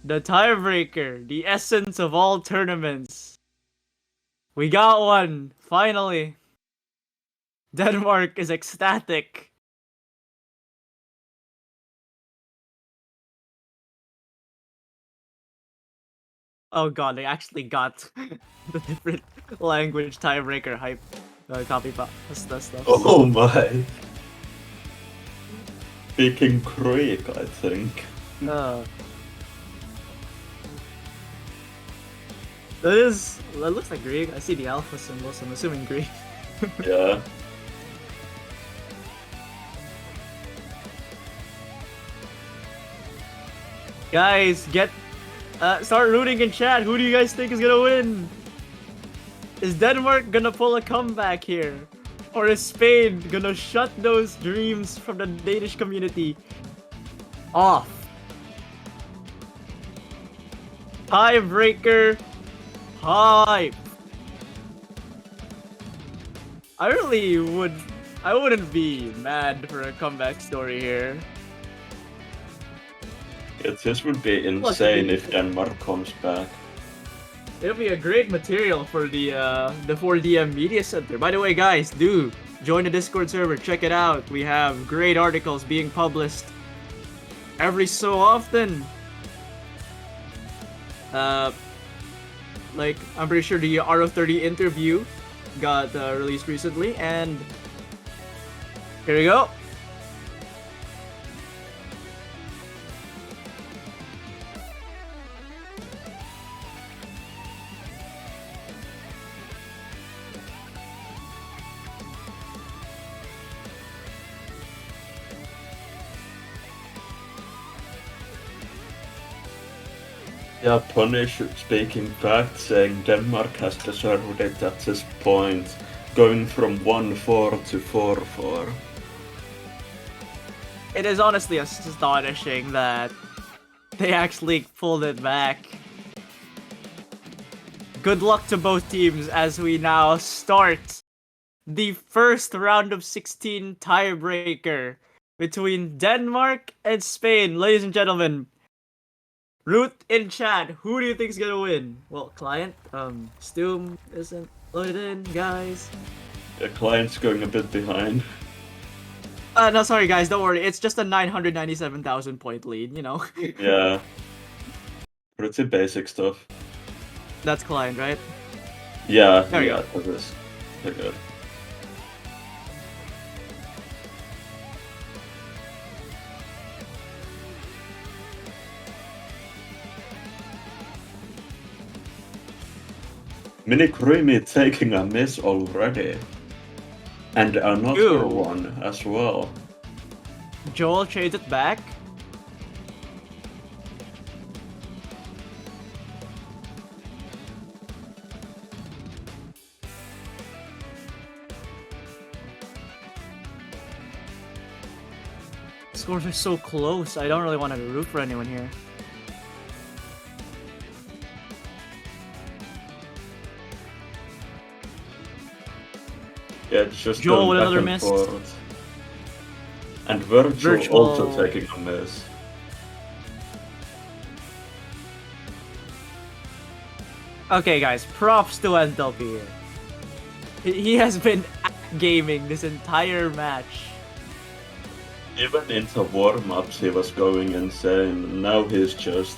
The tiebreaker, the essence of all tournaments. We got one, finally. Denmark is ecstatic. Oh god, they actually got the different language tiebreaker hype. Copy pasta stuff. Oh my! Speaking Greek, I think. That looks like Greek. I see the alpha symbol, so I'm assuming Greek. Yeah. Guys, start rooting in chat. Who do you guys think is gonna win? Is Denmark gonna pull a comeback here? Or is Spain gonna shut those dreams from the Danish community off? Tiebreaker hype. I wouldn't be mad for a comeback story here. Yeah, this would be insane if Denmark comes back. It'll be a great material for the 4DM Media Center. By the way, guys, do join the Discord server. Check it out. We have great articles being published every so often. Like, I'm pretty sure the RO30 interview got released recently, and here we go. Yeah, Punish speaking fact, saying Denmark has deserved it at this point, going from 1-4 to 4-4. It is honestly astonishing that they actually pulled it back. Good luck to both teams as we now start the first round of 16 tiebreaker between Denmark and Spain. Ladies and gentlemen, root in chat. Who do you think is gonna win? Well, client, Stoom isn't loaded in, guys. The client's going a bit behind. No, sorry guys, don't worry. It's just a 997,000 point lead, you know. Yeah. Pretty basic stuff. That's client, right? Yeah, There you yeah, go. that is. They're good. Mini Creamy taking a miss already. And another Ew. one as well. Joel trades it back. scores are so close. I don't really want to root for anyone here. Yeah, it's just Joel going with back another and miss. forth. And Virtual also taking a miss. Okay, guys, props to Enthalpy here. He has been gaming this entire match. Even into warm-ups he was going insane. Now he's just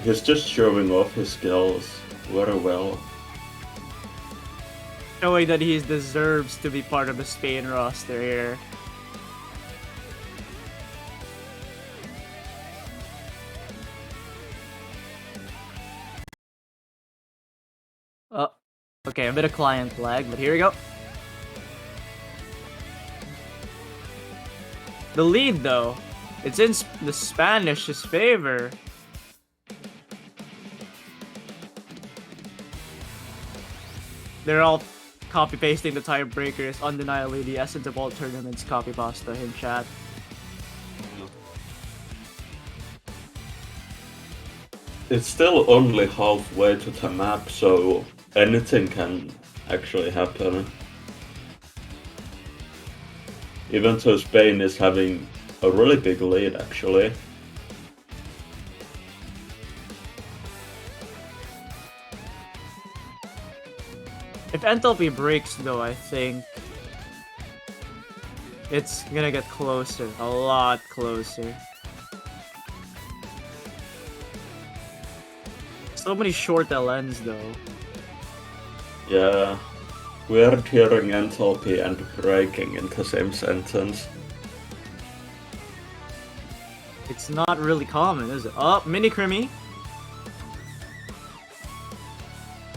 showing off his skills very well. Showing that he deserves to be part of the Spain roster here. Oh, okay, a bit of client lag, but here we go. The lead, though, it's in the Spanish's favor. They're all copy-pasting the tiebreakers, undeniably the essence of all tournaments, copy pasta in chat. It's still only halfway to the map, so anything can actually happen. Even though Spain is having a really big lead, actually. If Enthalpy breaks, though, I think it's gonna get closer, a lot closer. So many short LNs, though. Yeah, weird hearing Enthalpy and breaking in the same sentence. It's not really common, is it? Oh, mini Crimmy.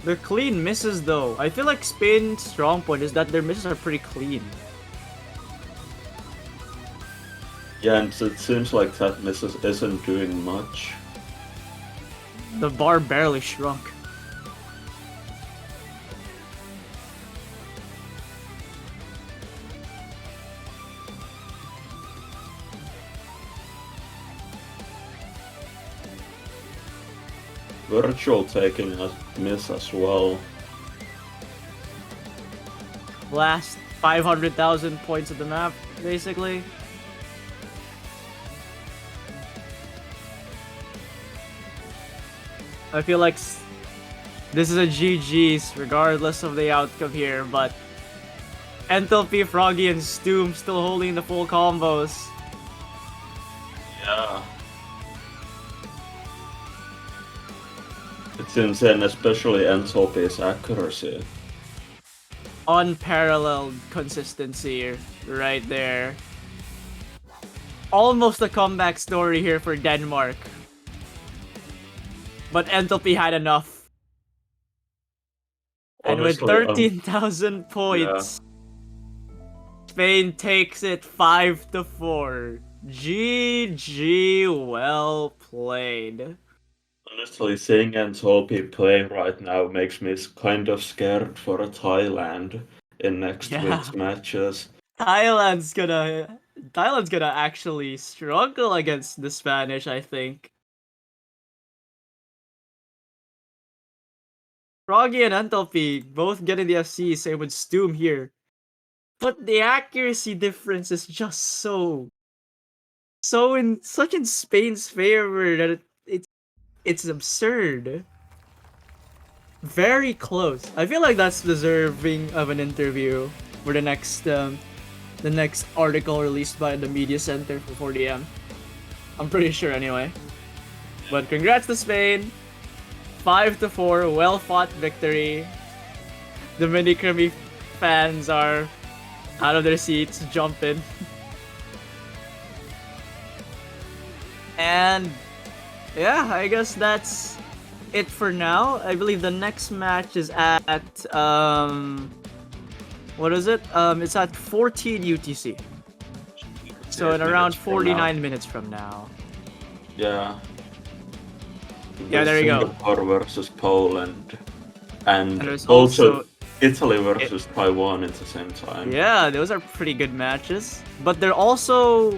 They're clean misses, though. I feel like Spain's strong point is that their misses are pretty clean. Yeah, and it seems like that misses isn't doing much. The bar barely shrunk. Virtual taking a miss as well. Last 500,000 points of the map, basically. I feel like this is a GG's regardless of the outcome here, but Enthalpy, Froggy, and Stoom still holding the full combos. Yeah. It's insane, especially Enthalpy's accuracy. Unparalleled consistency right there. Almost a comeback story here for Denmark. But Enthalpy had enough. And with Honestly, 13,000 points, Spain takes it 5-4. GG, well played. Honestly, seeing Enthalpy play right now makes me kind of scared for Thailand in next week's matches. Thailand's gonna actually struggle against the Spanish, I think. Froggy and Enthalpy both getting the FC, same with Stoom here. But the accuracy difference is just such in Spain's favor that it's absurd. Very close. I feel like that's deserving of an interview for the next article released by the media center for 4DM. I'm pretty sure anyway. But congrats to Spain. 5-4, well fought victory. The mini Crimmy fans are out of their seats, jumping. And yeah, I guess that's it for now. I believe the next match is at what is it? It's at 14 UTC. So in around 49 minutes from now. Yeah. Yeah, there you go. Singapore versus Poland. And there's also Italy versus Taiwan at the same time. Yeah, those are pretty good matches. But they're also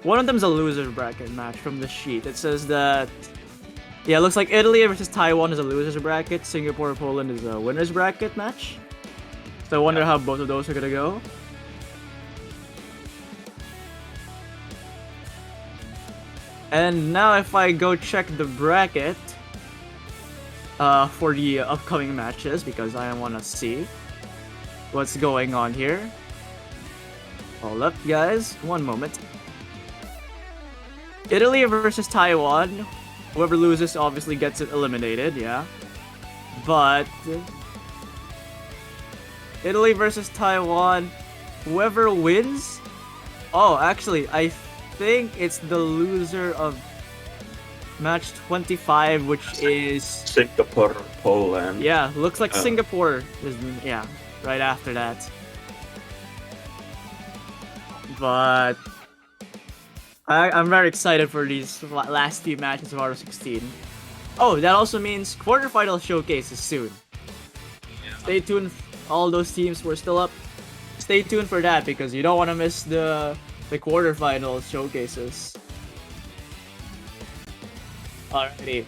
one of them's a loser bracket match from the sheet. It says that yeah, it looks like Italy versus Taiwan is a losers bracket. Singapore Poland is a winners bracket match. So I wonder how both of those are gonna go. And now if I go check the bracket for the upcoming matches, because I want to see what's going on here. Hold up, guys. One moment. Italy versus Taiwan. Whoever loses obviously gets it eliminated, yeah. But Italy versus Taiwan, whoever wins... Oh, actually, I think it's the loser of match 25, which is Singapore, Poland. yeah, looks like Singapore is right after that. But I'm very excited for these last few matches of R16. Oh, that also means quarterfinal showcase is soon. Stay tuned, all those teams who are still up. Stay tuned for that because you don't want to miss the quarterfinal showcases. Alrighty.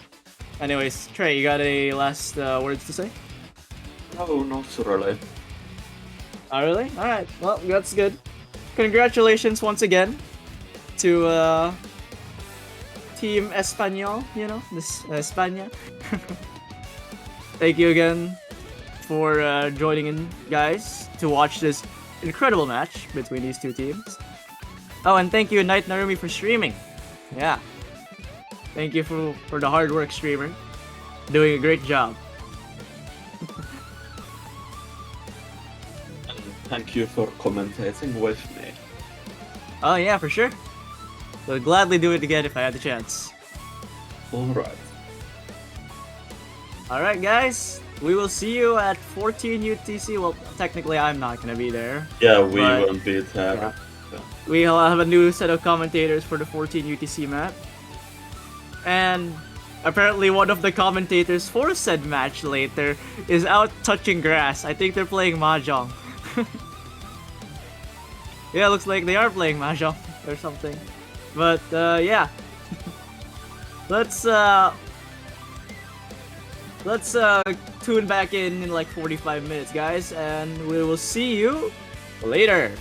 Anyways, Trey, you got any last words to say? No, not really. Oh, really? Alright, well, that's good. Congratulations once again to Team Espanol, you know, this España. Thank you again for joining in, guys, to watch this incredible match between these two teams. Oh, and thank you, Night Narumi, for streaming. Yeah. Thank you for the hard work, streamer. Doing a great job. And thank you for commentating with me. Oh yeah, for sure. Would gladly do it again if I had the chance. Alright. Alright, guys. We will see you at 14 UTC. Well, technically I'm not gonna be there. Yeah, we But- won't be there. yeah. We'll have a new set of commentators for the 14 UTC map. And apparently one of the commentators for said match later is out touching grass. I think they're playing Mahjong. Yeah, looks like they are playing Mahjong or something. But yeah. Let's tune back in like 45 minutes, guys, and we will see you later.